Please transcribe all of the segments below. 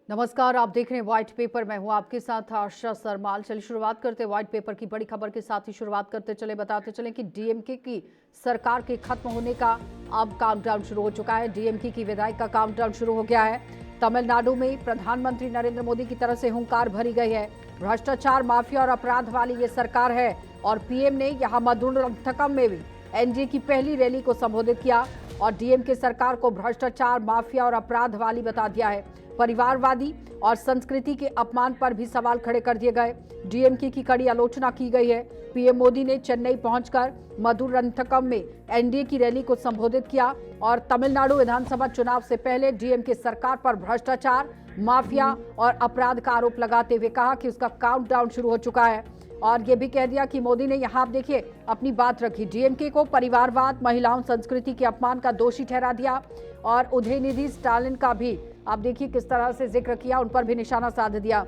नमस्कार, आप देख रहे हैं व्हाइट पेपर। मैं हूं आपके साथ आशा सरमाल। चलिए शुरुआत करते हैं व्हाइट पेपर की बड़ी खबर के साथ ही शुरुआत करते चले बताते चले कि डीएमके की सरकार के खत्म होने का अब काउंटडाउन शुरू हो चुका है। डीएमके की विदाई का काउंटडाउन शुरू हो गया है। तमिलनाडु में प्रधानमंत्री नरेंद्र मोदी की तरफ से हुंकार भरी गई है। भ्रष्टाचार, माफिया और अपराध वाली ये सरकार है। और पीएम ने यहाँ मधुरंथकम में भी एनडीए की पहली रैली को संबोधित किया और डीएमके सरकार को भ्रष्टाचार, माफिया और अपराध वाली बता दिया है। परिवारवादी और संस्कृति के अपमान पर भी सवाल खड़े कर दिए गए। डीएमके की कड़ी आलोचना की गई है। पीएम मोदी ने चेन्नई पहुंचकर मधुरंथकम में एनडीए की रैली को संबोधित किया और तमिलनाडु विधानसभा चुनाव से पहले डीएमके सरकार पर भ्रष्टाचार, माफिया और अपराध का आरोप लगाते हुए कहा कि उसका काउंटडाउन शुरू हो चुका है। और ये भी कह दिया कि मोदी ने यहाँ आप देखिए अपनी बात रखी। डीएमके को परिवारवाद, महिलाओं, संस्कृति के अपमान का दोषी ठहरा दिया और उदयनिधि स्टालिन का भी आप देखिए किस तरह से जिक्र किया, उन पर भी निशाना साध दिया।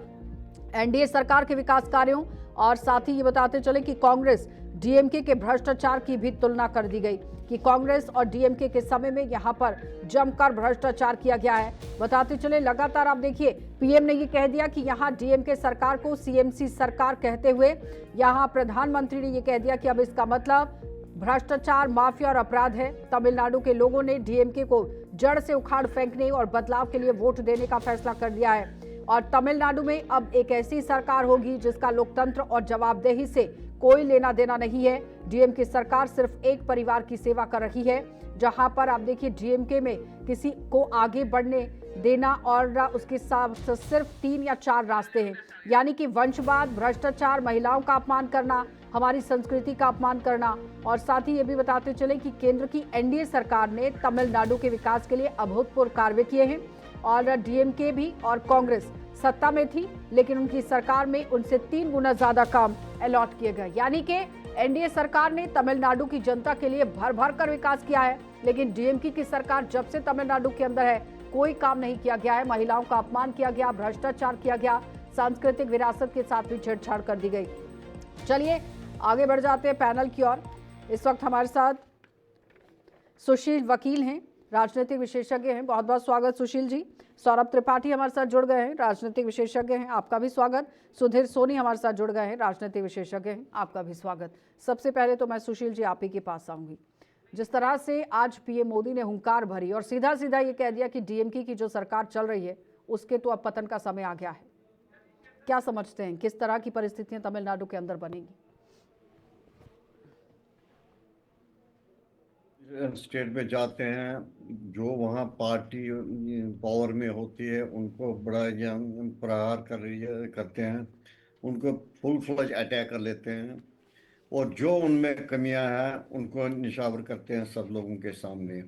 एनडीए सरकार के विकास कार्यों और साथ ही ये बताते चले कि कांग्रेस डीएमके के भ्रष्टाचार की भी तुलना कर दी गई कि कांग्रेस और डीएमके के समय में यहां पर जमकर भ्रष्टाचार किया गया है। बताते चले लगातार आप देखिए पीएम ने ये कह दिया कि यहां डीएमके सरकार को सीएमसी सरकार कहते हुए यहां प्रधानमंत्री ने ये कह दिया कि अब इसका मतलब भ्रष्टाचार, माफिया और अपराध है। तमिलनाडु के लोगों ने डीएमके को जड़ से उखाड़ फेंकने और बदलाव के लिए वोट देने का फैसला कर दिया है। और तमिलनाडु में अब एक ऐसी सरकार होगी जिसका लोकतंत्र और जवाबदेही से कोई लेना देना नहीं है। डीएमके सरकार सिर्फ एक परिवार की सेवा कर रही है, जहां पर आप देखिए डीएमके में किसी को आगे बढ़ने देना और उसके साथ सिर्फ 3 या 4 रास्ते हैं, यानी कि वंशवाद, भ्रष्टाचार, महिलाओं का अपमान करना, हमारी संस्कृति का अपमान करना। और साथ ही ये भी बताते चले कि केंद्र की एनडीए सरकार ने तमिलनाडु के विकास के लिए अभूतपूर्व कार्य किए हैं। और डीएमके भी और कांग्रेस सत्ता में थी, लेकिन उनकी सरकार में उनसे 3 गुना ज्यादा काम अलॉट किए गए। यानी कि एनडीए सरकार ने तमिलनाडु की जनता के लिए भर भर कर विकास किया है, लेकिन डीएमके की सरकार जब से तमिलनाडु के अंदर है कोई काम नहीं किया गया है। महिलाओं का अपमान किया गया, भ्रष्टाचार किया गया, सांस्कृतिक विरासत के साथ भी छेड़छाड़ कर दी गई। चलिए आगे बढ़ जाते हैं पैनल की ओर। इस वक्त हमारे साथ सुशील वकील हैं, राजनीतिक विशेषज्ञ हैं। बहुत बहुत स्वागत सुशील जी। सौरभ त्रिपाठी हमारे साथ जुड़ गए हैं, राजनीतिक विशेषज्ञ हैं, आपका भी स्वागत। सुधीर सोनी हमारे साथ जुड़ गए हैं, राजनीतिक विशेषज्ञ हैं, आपका भी स्वागत। सबसे पहले तो मैं सुशील जी आप ही के पास आऊंगी। जिस तरह से आज पीएम मोदी ने हुंकार भरी और सीधा सीधा ये कह दिया कि डीएमके की जो सरकार चल रही है उसके तो अब पतन का समय आ गया है, क्या समझते हैं किस तरह की परिस्थितियां तमिलनाडु के अंदर बनेंगी? स्टेट में जाते हैं, जो वहाँ पार्टी पावर में होती है उनको बड़ा या प्रहार कर रही है, करते हैं, उनको फुल फ्लज अटैक कर लेते हैं और जो उनमें कमियां हैं उनको निशावर करते हैं सब लोगों के सामने।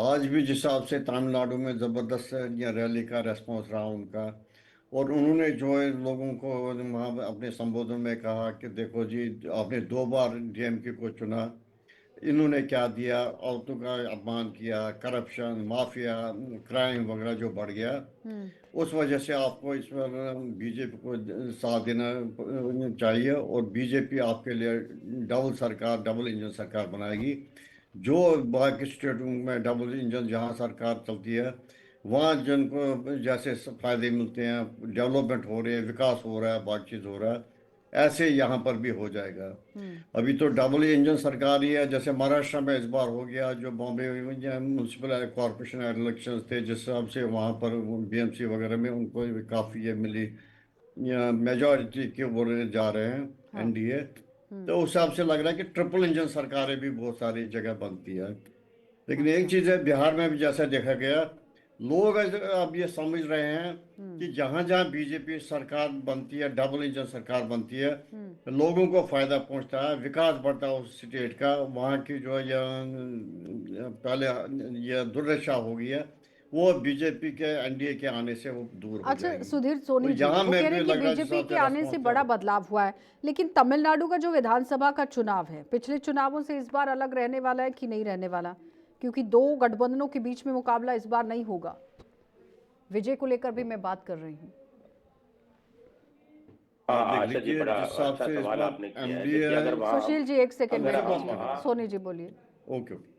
आज भी जिस हिसाब से तमिलनाडु में जबरदस्त या रैली का रेस्पॉन्स रहा उनका, और उन्होंने जो है लोगों को वहाँ अपने संबोधन में कहा कि देखो जी, आपने 2 बार डीएमके को चुना, इन्होंने क्या दिया, औरतों का अपमान किया, करप्शन, माफिया, क्राइम वगैरह जो बढ़ गया, उस वजह से आपको इसमें बीजेपी को साथ देना चाहिए और बीजेपी आपके लिए डबल सरकार, डबल इंजन सरकार बनाएगी। जो बाकी स्टेटों में डबल इंजन जहां सरकार चलती है वहाँ जिनको जैसे फायदे मिलते हैं, डेवलपमेंट हो रहे हैं, विकास हो रहा है, बातचीत हो रहा है, ऐसे यहाँ पर भी हो जाएगा। अभी तो डबल इंजन सरकार ही है। जैसे महाराष्ट्र में इस बार हो गया, जो बॉम्बे म्यूनसिपल कॉरपोरेशन इलेक्शन थे, जिस हिसाब से वहाँ पर बीएमसी वगैरह में उनको काफ़ी ये मिली, मेजॉरिटी के वो जा रहे हैं हाँ। एनडीए। तो उस हिसाब से लग रहा है कि ट्रिपल इंजन सरकारें भी बहुत सारी जगह बनती है। लेकिन एक अच्छा। चीज़ है, बिहार में भी जैसा देखा गया, लोग अब ये समझ रहे हैं कि जहां जहां बीजेपी सरकार बनती है, डबल इंजन सरकार बनती है, लोगों को फायदा पहुंचता है, विकास बढ़ता है उस स्टेट का। वहाँ की जो है पहले ये दुर्दशा हो गई है, वो बीजेपी के एनडीए के आने से वो दूर हो अच्छा जाएगी। सुधीर तो सोनी जी यहाँ वो में कह रहे भी हैं कि लग रहा है जिस बीजेपी हिसाब के से आने से रेस्पॉन्स बड़ा है। बदलाव हुआ है, लेकिन तमिलनाडु का जो विधानसभा का चुनाव है पिछले चुनावों से इस बार अलग रहने वाला है कि नहीं रहने वाला? क्योंकि 2 गठबंधनों के बीच में मुकाबला इस बार नहीं होगा। विजय को लेकर भी मैं बात कर रही हूँ। आप देख आशा जी, लीजिए बड़ा जिस हिसाब अच्छा से इस सवाल बार आपने किया है। एमडीए देखिए, है। अगर वहाँ सुशील जी एक सेकंड अगर वेट हम कीजिए, वहाँ सोनी जी बोलिए। Okay okay.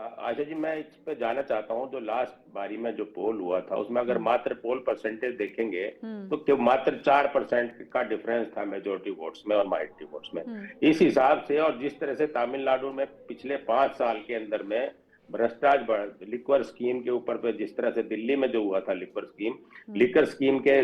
आशा जी, मैं इस पे जाना चाहता हूँ। जो लास्ट बारी में जो पोल हुआ था उसमें अगर मात्र पोल परसेंटेज देखेंगे तो क्या मात्र 4% का डिफरेंस था मेजोरिटी वोट्स में और माइनॉरिटी वोट्स में। इस हिसाब से और जिस तरह से तमिलनाडु में पिछले 5 साल के अंदर में भ्रष्टाचार लिक्वर स्कीम के ऊपर पे, जिस तरह से दिल्ली में जो हुआ था लिक्वर स्कीम के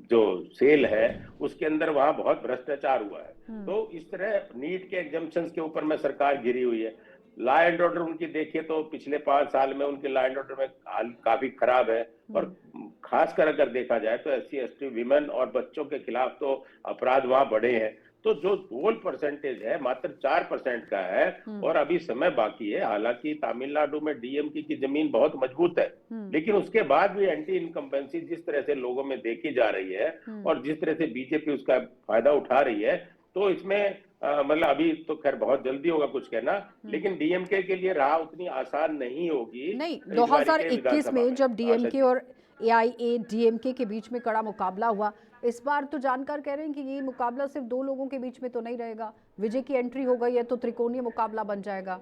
जो सेल है उसके अंदर वहां बहुत भ्रष्टाचार हुआ है। तो इस तरह नीट के एग्जाम्पशंस के ऊपर में सरकार गिरी हुई है। लॉ एंड ऑर्डर उनकी देखिए तो पिछले 5 साल में उनके लॉ एंड ऑर्डर में हाल काफी खराब है। और खासकर अगर देखा जाए तो SC ST विमेन और बच्चों के खिलाफ तो अपराध वहां बढ़े हैं। तो जो पोल परसेंटेज है मात्र 4% का है और अभी समय बाकी है। हालांकि तमिलनाडु में DMK की जमीन बहुत मजबूत है, लेकिन उसके बाद भी एंटी इनकम्बेंसी जिस तरह से लोगों में देखी जा रही है और जिस तरह से बीजेपी उसका फायदा उठा रही है, तो इसमें मतलब अभी तो खैर बहुत जल्दी होगा कुछ कहना, लेकिन DMK के लिए राह उतनी आसान नहीं होगी। नहीं, इस बारी के 2021 विधानसभा में जब आशा DMK जी। और AIADMK के बीच में कड़ा मुकाबला हुआ, इस बार तो जानकार कह रहे हैं कि ये मुकाबला सिर्फ 2 लोगों के बीच में तो नहीं रहेगा, विजय की एंट्री हो गई है तो त्रिकोणीय मुकाबला बन जाएगा।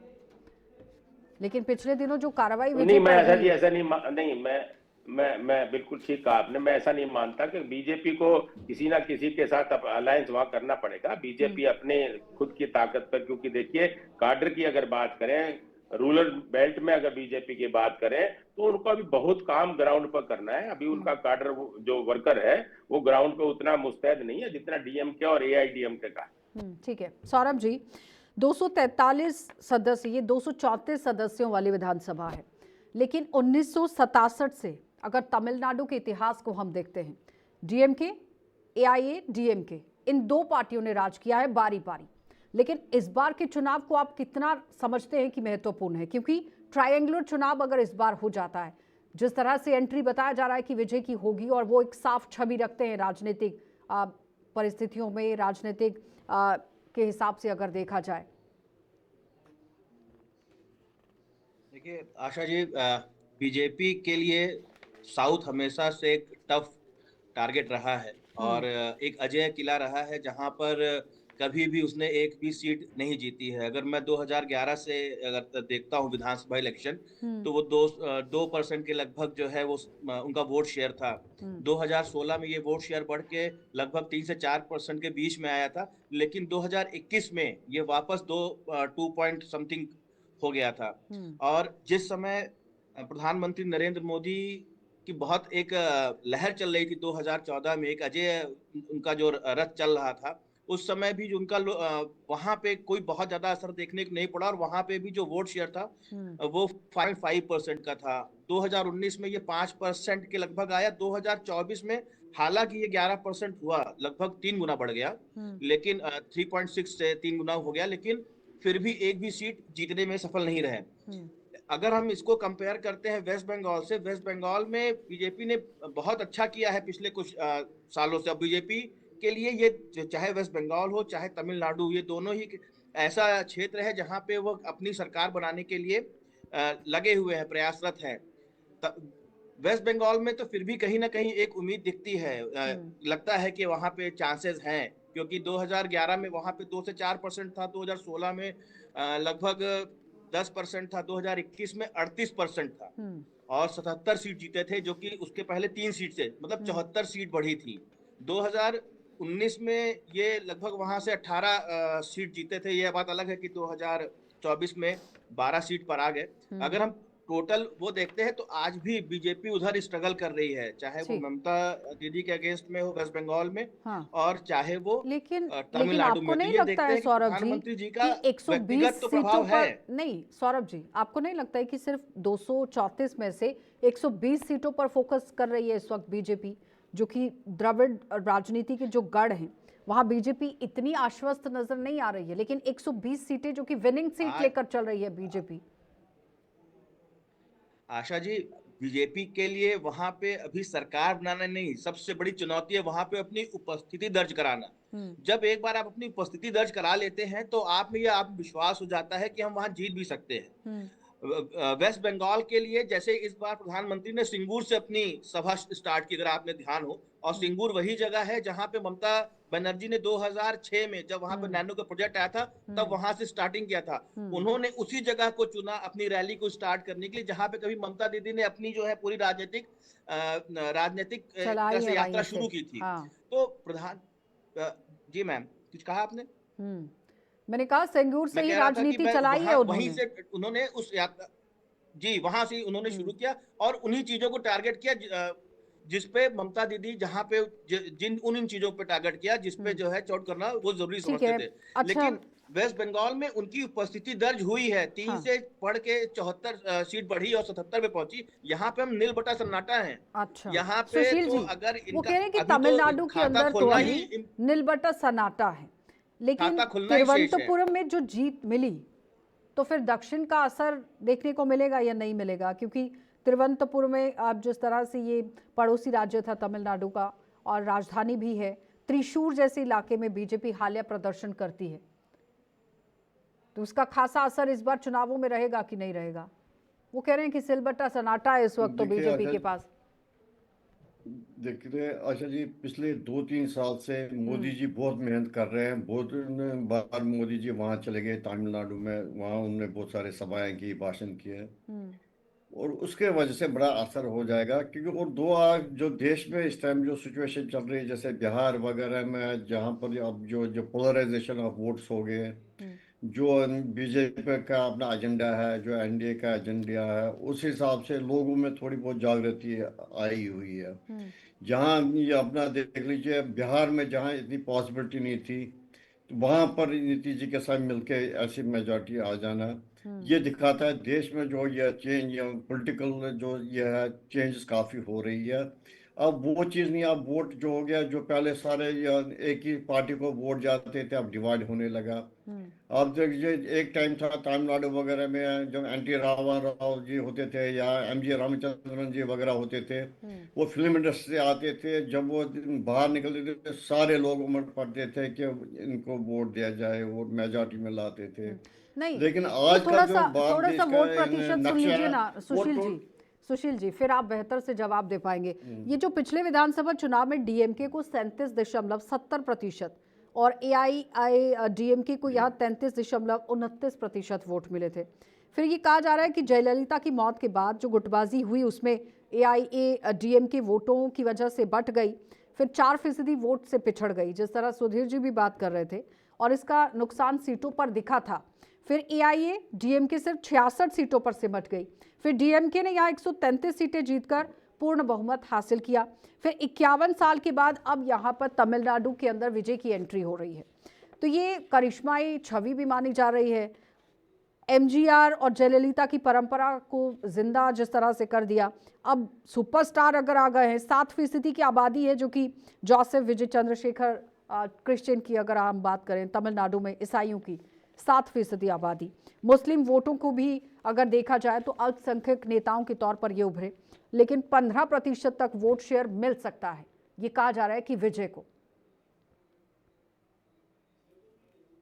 लेकिन पिछले दिनों जो कार्रवाई नहीं, विजय मैं पर ऐसा हुई, जी ऐसा नहीं मैं बिल्कुल ठीक कहा आपने। मैं ऐसा नहीं मानता कि बीजेपी को किसी ना किसी के साथ अलायंस वहां करना पड़ेगा। बीजेपी अपने खुद की ताकत पर, क्योंकि देखिए काडर की अगर बात करें, रूरल बेल्ट में अगर बीजेपी की बात करें तो उनको अभी बहुत काम ग्राउंड पर करना है। अभी उनका काडर जो वर्कर है वो ग्राउंड पे उतना मुस्तैद नहीं है जितना DMK और AIADMK का। ठीक है सौरभ जी, 243 सदस्य, ये 234 सदस्यों वाली विधानसभा है, लेकिन 1967 से अगर तमिलनाडु के इतिहास को हम देखते हैं, DMK, AIADMK, इन 2 पार्टियों ने राज किया है बारी बारी। लेकिन इस बार के चुनाव को आप कितना समझते हैं कि महत्वपूर्ण है? क्योंकि ट्रायंगुलर चुनाव अगर इस बार हो जाता है, जिस तरह से एंट्री बताया जा रहा है कि विजय की होगी और वो एक साफ छवि रखते हैं राजनीतिक परिस्थितियों में, राजनीतिक के हिसाब से अगर देखा जाए। देखिए आशा जी, बीजेपी के लिए साउथ हमेशा से एक टफ टारगेट रहा है और एक अजय किला रहा है जहां पर कभी भी उसने एक भी सीट नहीं जीती है। अगर मैं 2011 से अगर देखता हूं विधानसभा इलेक्शन, तो वो 2% के लगभग जो है वो उनका वोट शेयर था। 2016 में ये वोट शेयर बढ़ के लगभग 3 से 4% के बीच में आया था, लेकिन 2021 में ये वापस 2 पॉइंट समथिंग हो गया था। और जिस समय प्रधानमंत्री नरेंद्र मोदी की बहुत एक लहर चल रही थी 2014 में, एक अजय उनका जो रथ चल रहा था, उस समय भी उनका वहां पे कोई बहुत ज्यादा असर देखने को नहीं पड़ा और वहां पे भी जो वोट शेयर था वो 5% का था। 2019 में ये 5% के लगभग आया। 2024 में हालांकि ये 11% हुआ, लगभग 3 गुना बढ़ गया, लेकिन 3.6 से 3 गुना हो गया, लेकिन फिर भी एक भी सीट जीतने में सफल नहीं रहे। अगर हम इसको कंपेयर करते हैं वेस्ट बंगाल से, वेस्ट बंगाल में बीजेपी ने बहुत अच्छा किया है पिछले कुछ सालों से। अब बीजेपी के लिए ये चाहे वेस्ट बंगाल हो चाहे तमिलनाडु, ये दोनों ही ऐसा क्षेत्र है जहां पे वो अपनी सरकार बनाने के लिए लगे हुए हैं, प्रयासरत हैं। वेस्ट बंगाल में तो फिर भी कहीं ना कहीं एक उम्मीद दिखती है, लगता है कि वहां पे चांसेस हैं, क्योंकि 2011 में वहां पे 2 से 4% था, 2016 में लगभग 10% था, 2021 में 38% था और 77 सीट जीते थे, जो कि उसके पहले 3 सीट से मतलब 74 सीट बढ़ी थी। 2019 में ये लगभग वहां से 18 सीट जीते थे। यह बात अलग है कि 2024 में 12 सीट पर आ गए। अगर हम टोटल वो देखते हैं तो आज भी बीजेपी उधर स्ट्रगल कर रही है, चाहे वो ममता दीदी के अगेंस्ट में हो वेस्ट बंगाल में, और चाहे वो लेकिन तमिलनाडु आपको में। नहीं तो ये लगता देखते है हैं कि सौरभ जी प्रधानमंत्री जी का कि 120 व्यक्तिगत तो सीटों प्रभाव है। पर नहीं, सौरभ जी आपको नहीं लगता है कि सिर्फ 234 में से 120 सीटों पर फोकस कर रही है इस वक्त बीजेपी, जो कि द्रविड़ राजनीति के जो गढ़ हैं वहां बीजेपी इतनी आश्वस्त नजर नहीं आ रही है, लेकिन 120 सीटें जो कि विनिंग सीट लेकर चल रही है बीजेपी। आशा जी, बीजेपी के लिए वहां पे अभी सरकार बनाना नहीं, सबसे बड़ी चुनौती है वहां पे अपनी उपस्थिति दर्ज कराना। जब एक बार आप अपनी उपस्थिति दर्ज करा लेते हैं तो आप में यह आत्मविश्वास हो जाता है कि हम वहां जीत भी सकते हैं। वेस्ट बंगाल के लिए जैसे इस बार प्रधानमंत्री ने सिंगूर से अपनी सभा स्टार्ट की, अगर आपने ध्यान हो, और सिंगूर वही जगह है जहां पे ममता बनर्जी ने 2006 में जब वहां पे नैनो का प्रोजेक्ट आया था तब वहां से स्टार्टिंग किया था। उन्होंने उसी जगह को चुना अपनी रैली को स्टार्ट करने के लिए जहां पे कभी ममता दीदी ने अपनी जो है पूरी राजनीतिक तरह चलाई से है यात्रा वहीं से। शुरू की थी। हाँ। तो जी मैम कुछ कहा आपने? मैंने कहा सिंगूर से मैं ही कह रहा था कि राजनीति मैं चलाई है वहीं उन्होंने। से उन्होंने उस यात्रा, जी वहां से उन्होंने शुरू किया और उन्हीं चीजों को टारगेट किया जिसपे ममता दीदी जहां पे जिन इन चीजों पे टारगेट किया जिसपे जो है चोट करना वो जरूरी ठीक समझते है। थे। अच्छा। लेकिन वेस्ट बंगाल में उनकी उपस्थिति दर्ज हुई है, 3 हाँ। से बढ़ के 74 सीट बढ़ी और 77 पे पहुंची। यहाँ पे हम नील बटा सन्नाटा है। अच्छा यहाँ पे सुशील तो जी, अगर वो इनका कह रहे हैं कि अभी तो तमिलनाडु के खाता अंदर तो खोलना अभी ही नीलबट्टा सन्नाटा है, लेकिन खाता खुलना ही शेष है। तिरुवनंतपुरम में जो जीत मिली तो फिर दक्षिण का असर देखने को मिलेगा या नहीं मिलेगा? क्योंकि तिरुवनंतपुरम में अब जिस तरह से ये पड़ोसी राज्य था तमिलनाडु का और राजधानी भी है, त्रिशूर जैसे इलाके में बीजेपी हालिया प्रदर्शन करती है, तो उसका खासा असर इस बार चुनावों में रहेगा कि नहीं रहेगा? वो कह रहे हैं कि सिलबट्टा सन्नाटा है इस वक्त तो देखिए बीजेपी के पास। देखिए आशा जी, पिछले 2-3 साल से मोदी जी बहुत मेहनत कर रहे हैं। बहुत बार मोदी जी वहाँ चले गए तमिलनाडु में, वहाँ उन्होंने बहुत सारे सभाएं की, भाषण किए, और उसके वजह से बड़ा असर हो जाएगा। क्योंकि और जो देश में इस टाइम जो सिचुएशन चल रही है, जैसे बिहार वगैरह में जहाँ पर अब जो पोलराइजेशन ऑफ वोट्स हो गए, जो बीजेपी का अपना एजेंडा है, जो एनडीए का एजेंडा है, उस हिसाब से लोगों में थोड़ी बहुत जागृति आई हुई है। जहाँ ये अपना देख लीजिए, बिहार में जहाँ इतनी पॉसिबिलिटी नहीं थी, तो वहाँ पर नीतीश जी के साथ मिलके ऐसी मेजॉरिटी आ जाना, ये दिखाता है देश में जो ये चेंज, पॉलिटिकल जो ये है चेंजेस काफ़ी हो रही है। अब वो चीज़ नहीं, अब वोट जो हो गया, जो पहले सारे एक ही पार्टी को वोट जाते थे, अब डिवाइड होने लगा। अब देखिए, एक टाइम था तमिलनाडु वगैरह में जब एनटी रामाराव जी होते थे या एमजी रामचंद्रन जी वगैरह होते थे, वो फिल्म इंडस्ट्री से आते थे, जब वो बाहर निकलते थे सारे लोग उमड़ पड़ते थे कि इनको वोट दिया जाए, वोट मेजॉरिटी में लाते थे। नहीं, लेकिन वो आज का जो भारत थोड़ा सा देश का वोट प्रतिशत सुन नक्शा लीजिए है, ना वो सुशील तो जी। सुशील जी, फिर आप बेहतर से जवाब दे पाएंगे। ये जो पिछले विधानसभा चुनाव में डीएमके को 37.70% और एआईडीएमके को यहाँ 33.29% वोट मिले थे। फिर ये कहा जा रहा है कि जयललिता की मौत के बाद जो गुटबाजी हुई उसमें एआईएडीएमके वोटों की वजह से बट गई, फिर 4% वोट से पिछड़ गई, जिस तरह सुधीर जी भी बात कर रहे थे, और इसका नुकसान सीटों पर दिखा था। फिर एआईएडीएमके सिर्फ 66 सीटों पर सिमट गई। फिर डीएमके ने यहाँ 133 सीटें जीतकर पूर्ण बहुमत हासिल किया। फिर 51 साल के बाद अब यहाँ पर तमिलनाडु के अंदर विजय की एंट्री हो रही है। तो ये करिश्माई छवि भी मानी जा रही है। एमजीआर और जयललिता की परंपरा को जिंदा जिस तरह से कर दिया, अब सुपरस्टार अगर आ गए हैं। 7% की आबादी है, जो कि जोसेफ विजय चंद्रशेखर क्रिश्चियन की अगर हम बात करें, तमिलनाडु में ईसाइयों की 7% आबादी। मुस्लिम वोटों को भी अगर देखा जाए तो अल्पसंख्यक नेताओं के तौर पर ये उभरे, लेकिन 15% तक वोट शेयर मिल सकता है, ये कहा जा रहा है कि विजय को।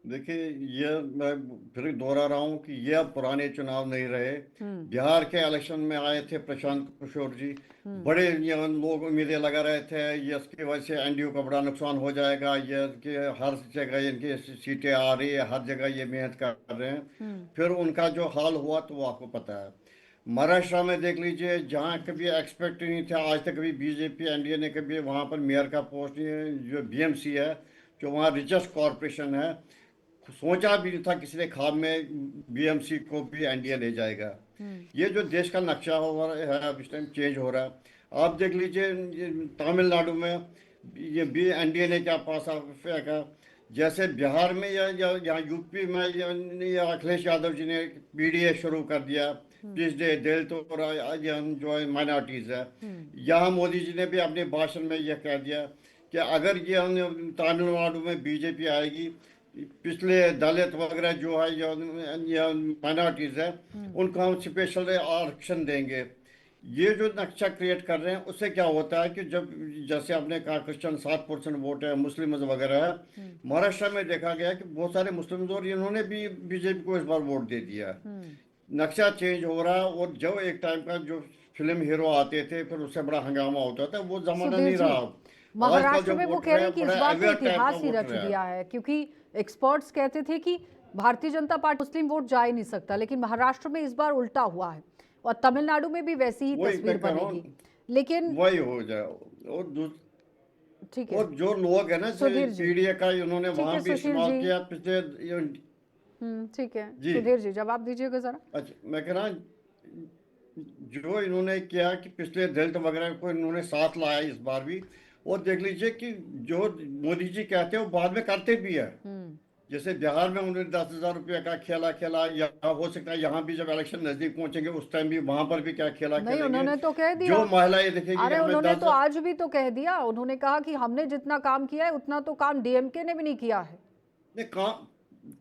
देखिए, ये मैं फिर दोहरा रहा हूँ कि ये अब पुराने चुनाव नहीं रहे। बिहार के इलेक्शन में आए थे प्रशांत किशोर जी, बड़े ये लोग उम्मीदें लगा रहे थे ये इसकी वजह से एनडीए का बड़ा नुकसान हो जाएगा, ये कि हर जगह इनकी सीटें आ रही है, हर जगह ये मेहनत कर रहे हैं। फिर उनका जो हाल हुआ तो वो आपको पता है। महाराष्ट्र में देख लीजिए, जहाँ कभी एक्सपेक्ट नहीं था, आज तक कभी बीजेपी एनडीए ने कभी वहाँ पर मेयर का पोस्ट नहीं, जो बीएमसी है, जो वहाँ रिचेस्ट कॉरपोरेशन है, सोचा भी नहीं था किसी ने ख्वाब में बीएमसी को भी एनडीए ले जाएगा। ये जो देश का नक्शा हो रहा है अब इस टाइम चेंज हो रहा है। आप देख लीजिए तमिलनाडु में ये भी एनडीए ने क्या पासा फेंका, जैसे बिहार में या यूपी में या अखिलेश यादव जी ने पीडीए शुरू कर दिया, पिछड़े दलित और जो माइनॉरिटीज है। यहाँ मोदी जी ने भी अपने भाषण में यह कह दिया कि अगर ये तमिलनाडु में बीजेपी आएगी, पिछले दलित वगैरह जो है या माइनॉरिटीज है, उनको हम स्पेशल आरक्षण देंगे। ये जो नक्शा क्रिएट कर रहे हैं, उससे क्या होता है कि जब जैसे आपने कहा क्रिश्चियन 7% वोट है, मुस्लिम वगैरह है, महाराष्ट्र में देखा गया कि बहुत सारे मुस्लिम और इन्होंने भी बीजेपी को इस बार वोट दे दिया। नक्शा चेंज हो रहा है। और जो एक टाइम का जो फिल्म हीरो आते थे फिर उससे बड़ा हंगामा होता था, वो जमाना सुधीर नहीं जी, रहा अब। आजकल महाराष्ट्र जो में वो कह वोटर रहे है हैं कि इस बड़ा बार तो अवेयर टाइप का इतिहास ही रच वोटर है। दिया है, क्योंकि एक्सपर्ट्स कहते थे कि भारतीय जनता पार्टी मुस्लिम वोट जा ही नहीं सकता, लेकिन महाराष्ट्र में इस बार उल्टा हुआ है और तमिलनाडु में भी वैसी ही वही तस्वीर मैं कह रहा बनेगी। हूँ, लेकिन वही हो जाए। ठीक है, और जो लोग है ना, सुधीर जी, पीडीए का इन्होंने ठीक है वहां भी सुशील इस्तेमाल जी, किया पिछले ठीक है जी। सुधीर जी, जवाब दीजिएगा जरा। अच्छा, मैं कह रहा जो इन्होंने किया कि पिछले दलित वगैरह को इन्होंने साथ लाया इस बार भी। और देख लीजिए कि जो मोदी जी कहते हैं वो बाद में करते भी है। हम्म जैसे बिहार में उन्होंने 10,000 रुपये का खेला खेला, या हो सकता है यहाँ भी जब इलेक्शन नजदीक पहुंचेंगे उस टाइम भी वहां पर भी क्या खेला नहीं, खेलेंगे। उन्होंने तो कह दिया। जो महिलाएं देखेगी कि अरे हमें उन्होंने तो 10,000। आज भी तो कह दिया, उन्होंने कहा कि हमने जितना काम किया है उतना तो काम डीएमके ने भी नहीं किया है। नहीं,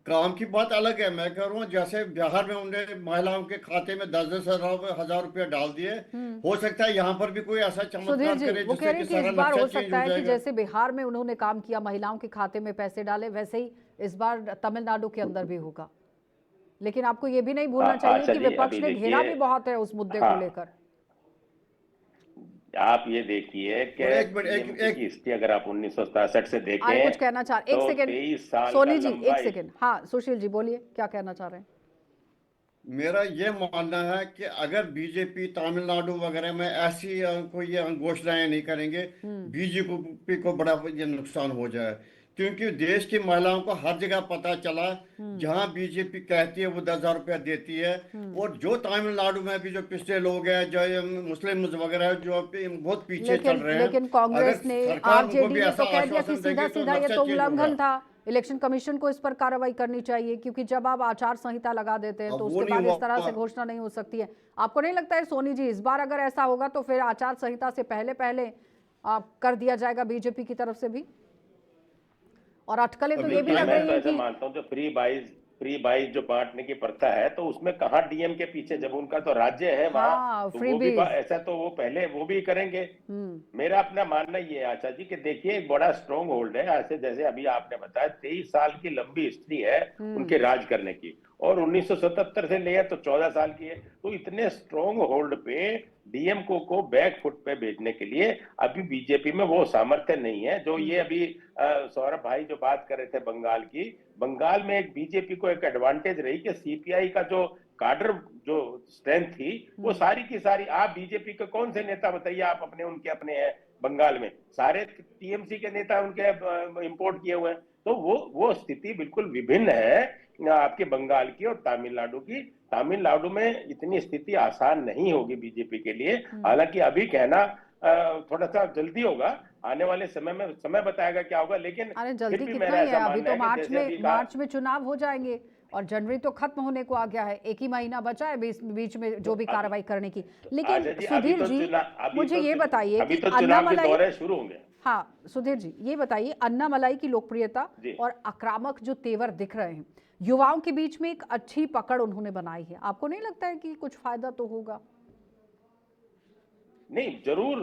काम की बात अलग है। मैं कह रहा हूँ जैसे बिहार में उन्होंने महिलाओं के खाते में 10,000 रुपये डाल दिए। हो सकता है यहाँ पर भी कोई ऐसा सुधीर चमत्कार जी, करे वो कह जिससे रहे कि हैं कि इस सारा बार नक्शा हो चेंज सकता हो है कि जाएगा। जैसे बिहार में उन्होंने काम किया, महिलाओं के खाते में पैसे डाले, वैसे ही इस बार तमिलनाडु के अंदर भी होगा। लेकिन आपको ये भी नहीं भूलना चाहिए आशा कि जी विपक्ष अभी ने घेरा देखिए। भी बहुत है उस मुद्दे को हाँ, लेकर। आप ये देखिए कि और एक मिनट, डीएमके की हिस्ट्री अगर आप 1967 से अरे कुछ देखें कहना चाह रहे, एक तो सेकेंड 23 साल का सोनी जी, लंबा एक सेकेंड, हाँ सुशील जी बोलिए, क्या कहना चाह रहे हैं। मेरा ये मानना है कि अगर बीजेपी तमिलनाडु वगैरह में ऐसी कोई ये घोषणाएं नहीं करेंगे, बीजेपी को बड़ा ये नुकसान हो जाए। क्योंकि देश की महिलाओं को हर जगह पता चला, जहां बीजेपी कहती है वो 10,000 रुपया देती है। और जो तमिलनाडु में भी जो पिछले लोग हैं, जो ये मुस्लिम वगैरह हैं, जो बहुत पीछे चल लेकिन रहे हैं, लेकिन अगर कांग्रेस ने, सरकार उनको आरजेडी भी ने ऐसा तो कह दिया कि आश्वासन सीधा देगी तो सीधा ये नक्शा तो चेंज होगा। उल्लंघन था, इलेक्शन कमीशन को इस पर कार्रवाई करनी चाहिए, क्योंकि जब आप आचार संहिता लगा देते हैं अब तो वो उसके नहीं बाद इस तरह हुआ। से घोषणा नहीं हो सकती है। आपको नहीं लगता है सोनी जी, इस बार अगर ऐसा होगा तो फिर आचार संहिता से पहले पहले कर दिया जाएगा बीजेपी की तरफ से भी? और अटकलें तो ये भी देखिए, लग मैं रही तो हैं ऐसा कि मानता हूँ जो फ्री बाइज जो बांटने की प्रथा है, तो उसमें कहाँ डीएम के पीछे, जब उनका तो राज्य है वहां, हाँ तो वो भी फ्रीबीज। ऐसा तो वो पहले वो भी करेंगे। हम्म मेरा अपना मानना ये है आशा जी कि देखिए एक बड़ा स्ट्रॉन्ग होल्ड है, ऐसे जैसे अभी आपने बताया 23 साल की लंबी हिस्ट्री है उनके राज करने की, और 1977 से ले तो 14 साल की है। तो इतने स्ट्रॉन्ग होल्ड पे डीएम को बैक फुट पे भेजने के लिए अभी बीजेपी में वो सामर्थ्य नहीं है। जो ये अभी सौरभ भाई जो बात कर रहे थे बंगाल की, बंगाल में एक बीजेपी को एक एडवांटेज रही कि सीपीआई का जो काडर जो स्ट्रेंथ थी वो सारी की सारी, आप बीजेपी के कौन से नेता बताइए आप अपने उनके अपने हैं बंगाल में, सारे टीएमसी के नेता उनके इंपोर्ट किए हुए हैं। तो वो स्थिति बिल्कुल विभिन्न है आपके बंगाल की और तमिलनाडु की। तमिलनाडु में इतनी स्थिति आसान नहीं होगी बीजेपी के लिए, हालांकि अभी कहना थोड़ा सा जल्दी होगा, आने वाले समय में समय बताएगा क्या होगा। लेकिन अरे फिर जल्दी भी कितना मेरा ही है, ऐसा अभी मानना तो है कि मार्च जैसे में अभी कहा, मार्च में चुनाव हो जाएंगे और जनवरी तो खत्म होने को आ गया है, एक ही महीना बचा है बीच में जो भी कार्रवाई करने की। लेकिन आशा जी सुधीर जी मुझे ये बताइए अभी कि तो चुनाव के दौरे शुरू होंगे। हाँ सुधीर जी, ये बताइए, अन्नामलाई की लोकप्रियता जी। और आक्रामक जो तेवर दिख रहे हैं, युवाओं के बीच में एक अच्छी पकड़ उन्होंने बनाई है, आपको नहीं लगता है कि कुछ फायदा तो होगा? नहीं, जरूर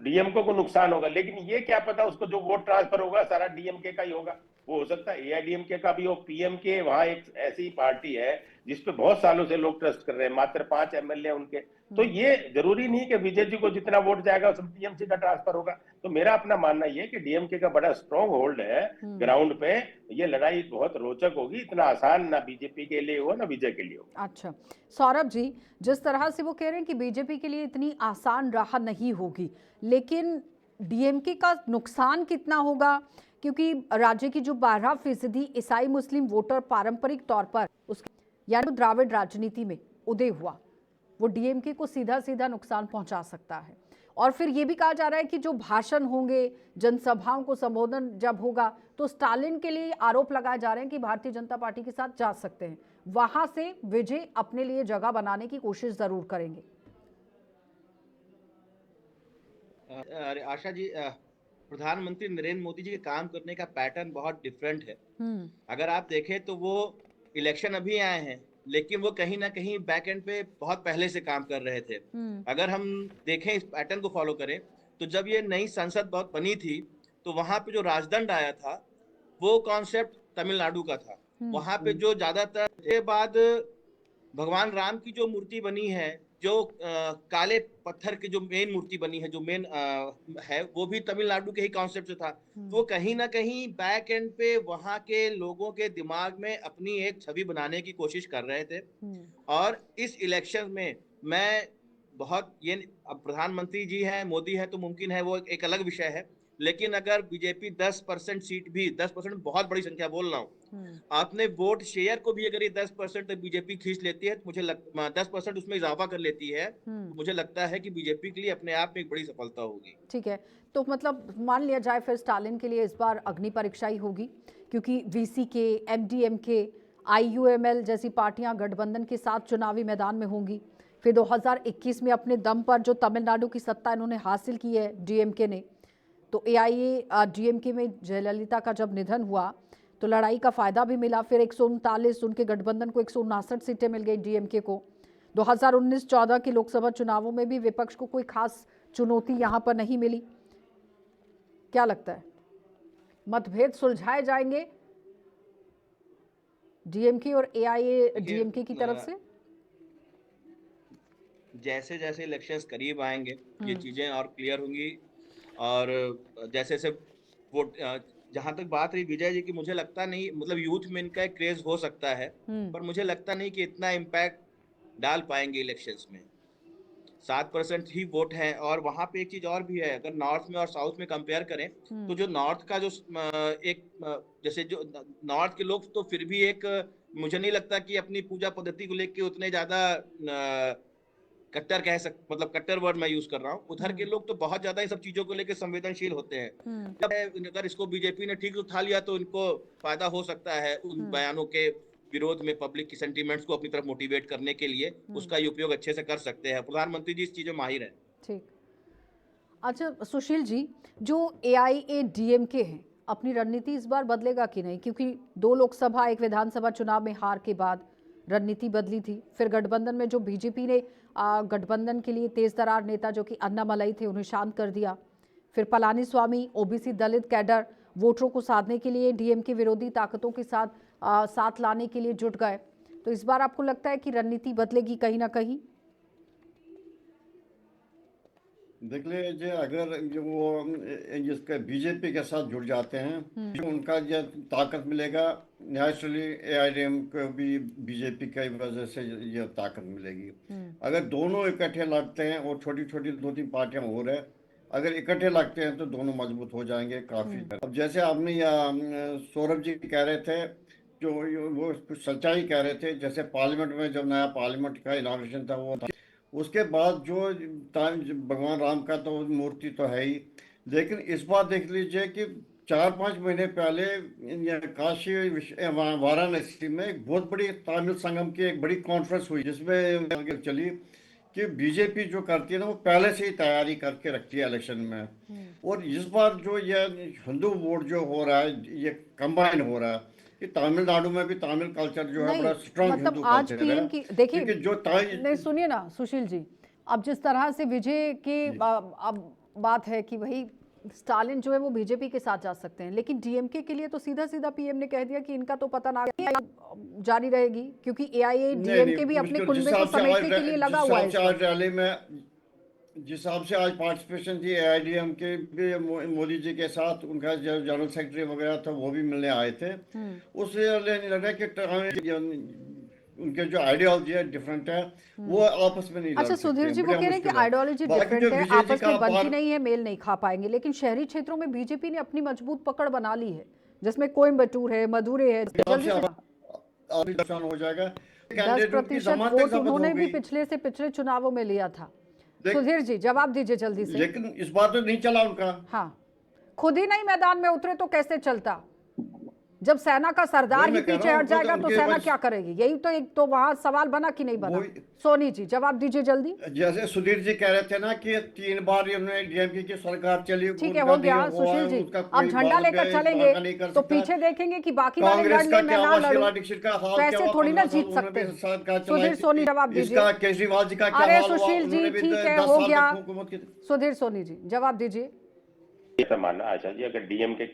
डीएमके को नुकसान होगा, लेकिन ये क्या पता उसको जो वोट ट्रांसफर होगा सारा डीएमके का ही होगा। वो हो सकता है एआईडीएमके का भी हो, पीएमके वहां एक ऐसी पार्टी है जिसपे बहुत सालों से लोग ट्रस्ट कर रहे हैं, मात्र 5 एमएलए उनके। तो ये जरूरी नहीं कि बीजेपी को जितना वोट जाएगा सब टीएमसी का ट्रांसफर होगा। तो मेरा अपना मानना ये कि डीएमके का बड़ा स्ट्रॉन्ग होल्ड है ग्राउंड पे, ये लड़ाई बहुत रोचक होगी, इतना आसान ना बीजेपी के लिए हो ना विजय के लिए हो। अच्छा सौरभ जी, जिस तरह से वो कह रहे हैं कि बीजेपी के लिए इतनी आसान राह नहीं होगी, लेकिन डीएमके का नुकसान कितना होगा? क्योंकि राज्य की जो 12% ईसाई मुस्लिम वोटर पारंपरिक तौर पर उसके यानी तो द्राविड़ राजनीति में उदय हुआ, वो डीएमके को सीधा सीधा नुकसान पहुंचा सकता है। और फिर ये भी कहा जा रहा है कि जो भाषण होंगे, जनसभाओं को संबोधन जब होगा, तो स्टालिन के लिए आरोप लगाए जा रहे हैं कि भारतीय जनता पार्टी के साथ जा सकते हैं, वहां से विजय अपने लिए जगह बनाने की कोशिश जरूर करेंगे। अरे आशा जी, प्रधानमंत्री नरेंद्र मोदी जी के काम करने का पैटर्न बहुत डिफरेंट है। अगर आप देखें तो वो इलेक्शन अभी आए हैं, लेकिन वो कहीं ना कहीं बैक एंड पे बहुत पहले से काम कर रहे थे। अगर हम देखें इस पैटर्न को फॉलो करें तो जब ये नई संसद बहुत बनी थी तो वहां पे जो राजदंड आया था वो कॉन्सेप्ट तमिलनाडु का था। वहां पे जो ज्यादातर के बाद भगवान राम की जो मूर्ति बनी है, जो काले पत्थर की जो मेन मूर्ति बनी है, जो मेन है, वो भी तमिलनाडु के ही कॉन्सेप्ट से था। तो कहीं ना कहीं बैक एंड पे वहां के लोगों के दिमाग में अपनी एक छवि बनाने की कोशिश कर रहे थे। और इस इलेक्शन में मैं बहुत ये, अब प्रधानमंत्री जी हैं, मोदी है, तो मुमकिन है वो एक अलग विषय है, लेकिन अगर बीजेपी 10% सीट भी, 10% बहुत बड़ी संख्या बोल रहा हूँ, आपने वोट शेयर को भी अगर ये 10% बीजेपी खींच लेती है, तो मुझे 10% उसमें इजाफा कर लेती है, तो मुझे लगता है कि बीजेपी के लिए अपने आप में एक बड़ी सफलता होगी। ठीक है, तो मतलब मान लिया जाए फिर स्टालिन के लिए इस बार अग्नि परीक्षा ही होगी, क्योंकि वीसी के, एमडीएम के, आईयूएमएल जैसी पार्टियां गठबंधन के साथ चुनावी मैदान में होंगी। फिर 2021 में अपने दम पर जो तमिलनाडु की सत्ता इन्होंने हासिल की है डीएमके ने, तो एआईए डीएमके में जयललिता का जब निधन हुआ तो लड़ाई का फायदा भी मिला। फिर 139 उनके गठबंधन को 159 सीटें मिल गई डीएमके को। 2019-14 के लोकसभा चुनावों में भी विपक्ष को कोई खास चुनौती यहां पर नहीं मिली। क्या लगता है, मतभेद सुलझाए जाएंगे डीएमके और एआईए डीएमके की तरफ से? जैसे जैसे इलेक्शंस करीब आएंगे ये चीजें और क्लियर होंगी। और जैसे जैसे वोट, जहां तक बात रही विजय जी की, मुझे लगता नहीं, मतलब यूथ में इनका एक क्रेज हो सकता है, पर मुझे लगता नहीं कि इतना इम्पैक्ट डाल पाएंगे इलेक्शंस में। 7% ही वोट है। और वहां पे एक चीज और भी है, अगर नॉर्थ में और साउथ में कंपेयर करें, तो जो नॉर्थ का जो एक जैसे जो नॉर्थ के लोग तो फिर भी एक, मुझे नहीं लगता कि अपनी पूजा पद्धति को लेकर उतने ज्यादा कट्टर कह सक, मतलब कट्टर वर्ड मैं यूज कर रहा हूँ। उधर के लोग तो बहुत ज्यादा इन सब चीजों को लेकर संवेदनशील होते हैं। अगर इसको बीजेपी ने ठीक उठा लिया तो इनको फायदा हो सकता है उन बयानों के विरोध में, पब्लिक की सेंटीमेंट्स को अपनी तरफ मोटिवेट करने के लिए उसका ये उपयोग अच्छे से कर सकते हैं। प्रधानमंत्री जी इस चीज में माहिर है। ठीक। अच्छा सुशील जी, जो एआईएडीएमके है, अपनी रणनीति इस बार बदलेगा कि नहीं? क्योंकि 2 लोकसभा 1 विधानसभा चुनाव में हार के बाद रणनीति बदली थी। फिर गठबंधन में जो बीजेपी ने गठबंधन के लिए तेज तरार नेता जो कि अन्नामलाई थे उन्हें शांत कर दिया। फिर पलानी स्वामी ओबीसी दलित कैडर वोटरों को साधने के लिए डीएमके विरोधी ताकतों के साथ लाने के लिए जुट गए। तो इस बार आपको लगता है कि रणनीति बदलेगी कहीं ना कहीं? देख लीजिए, अगर जो वो जिसके बीजेपी के साथ जुड़ जाते हैं, जो उनका जो ताकत मिलेगा, नेचुरली एआईएडीएम को भी बीजेपी की वजह से ये ताकत मिलेगी। अगर दोनों इकट्ठे लगते हैं, और छोटी छोटी 2-3 पार्टियां हो रहे, अगर इकट्ठे लगते हैं तो दोनों मजबूत हो जाएंगे काफी। अब जैसे आपने सौरभ जी कह रहे थे, जो वो कुछ सच्चाई कह रहे थे, जैसे पार्लियामेंट में जब नया पार्लियामेंट का इनॉग्रेशन था, वो उसके बाद जो भगवान राम का तो मूर्ति तो है ही, लेकिन इस बार देख लीजिए कि 4-5 महीने पहले काशी वाराणसी में एक बहुत बड़ी तमिल संगम की एक बड़ी कॉन्फ्रेंस हुई, जिसमें चली कि बीजेपी जो करती है ना, वो पहले से ही तैयारी करके रखती है इलेक्शन में। और इस बार जो ये हिंदू वोट जो हो रहा है, ये कंबाइन हो रहा है कि तमिलनाडु में भी तमिल कल्चर जो है बड़ा स्ट्रांग मतलब हिंदू आज कल्चर पीएम है। की देखिए, क्योंकि जो नहीं सुनिए ना सुशील जी, अब जिस तरह से विजय की अब बात है कि भाई स्टालिन जो है वो बीजेपी के साथ जा सकते हैं, लेकिन डीएमके के लिए तो सीधा सीधा पीएम ने कह दिया कि इनका तो पता ना जारी रहेगी, क्योंकि एआईएडीएमके भी अपने कुनबे को समेटने के लिए लगा हुआ है। रैली में जिस हिसाब से आज पार्टिसिपेशन थी एआईएडीएम के भी, मोदी जी के साथ उनका जो जनरल सेक्रेटरी वगैरह था वो भी मिलने आए थे, उससे लग रहा है कि उनके जो आइडियोलॉजी है डिफरेंट है, वो आपस में नहीं। अच्छा सुधीर जी, वो कह रहे हैं कि आइडियोलॉजी डिफरेंट है, आपस में बनती नहीं है, मेल नहीं खा पाएंगे, लेकिन शहरी क्षेत्रों में बीजेपी ने अपनी मजबूत पकड़ बना ली है, जिसमें कोयम्बटूर है, मदुरै है, जल्दी से हो जाएगा। 10% वोट उन्होंने भी पिछले चुनावों में लिया था। सुधीर जी जवाब दीजिए जल्दी से। लेकिन इस बार तो नहीं चला उनका। हाँ, खुद ही नहीं मैदान में उतरे तो कैसे चलता? जब सेना का सरदार ही पीछे हट जाएगा तो सेना क्या करेगी? यही तो एक तो वहां सवाल बना कि नहीं बना? सोनी जी जवाब दीजिए जल्दी। जैसे सुधीर जी कह रहे थे ना कि 3 बार इन्होंने डीएमके की सरकार चली, ठीक है, हो गया सुशील जी। अब झंडा लेकर चलेंगे तो पीछे देखेंगे कि बाकी वाले लड़ ले, मैं ना लड़ूं, कैसे थोड़ी ना जीत सकते। सुधीर सोनी जवाब दीजिए। केजरीवाल जी का क्या? अरे सुशील जी ठीक है, हो गया। सुधीर सोनी जी जवाब दीजिए। ऐसा मानना आशा जी, अगर डीएमके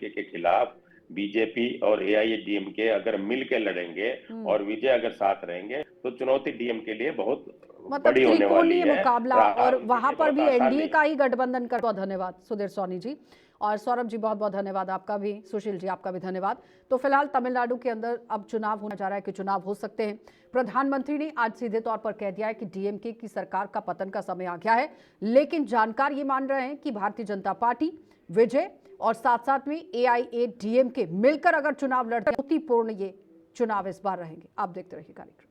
के खिलाफ बीजेपी और एआईएडीएमके अगर मिल के लड़ेंगे और विजय अगर साथ रहेंगे तो चुनौती डीएम के लिए बहुत मतलब बड़ी होने वाली त्रिकोणीय है। मुकाबला और उनके वहां लिए पर बहुत भी आसान एनडीए नहीं का है। ही गठबंधन कर। बहुत धन्यवाद सुधीर सोनी जी और सौरभ जी, बहुत बहुत धन्यवाद आपका भी। सुशील जी, आपका भी धन्यवाद। तो फिलहाल तमिलनाडु के अंदर अब चुनाव होना जा रहा है कि चुनाव हो सकते हैं। प्रधानमंत्री ने आज सीधे तौर पर कह दिया है कि डीएमके की सरकार का पतन का समय आ गया है, लेकिन जानकार ये मान रहे हैं कि भारतीय जनता पार्टी विजय और साथ साथ में एआईएडीएमके मिलकर अगर चुनाव लड़ते हैं, चुनौतीपूर्ण ये चुनाव इस बार रहेंगे। आप देखते रहिए कार्यक्रम।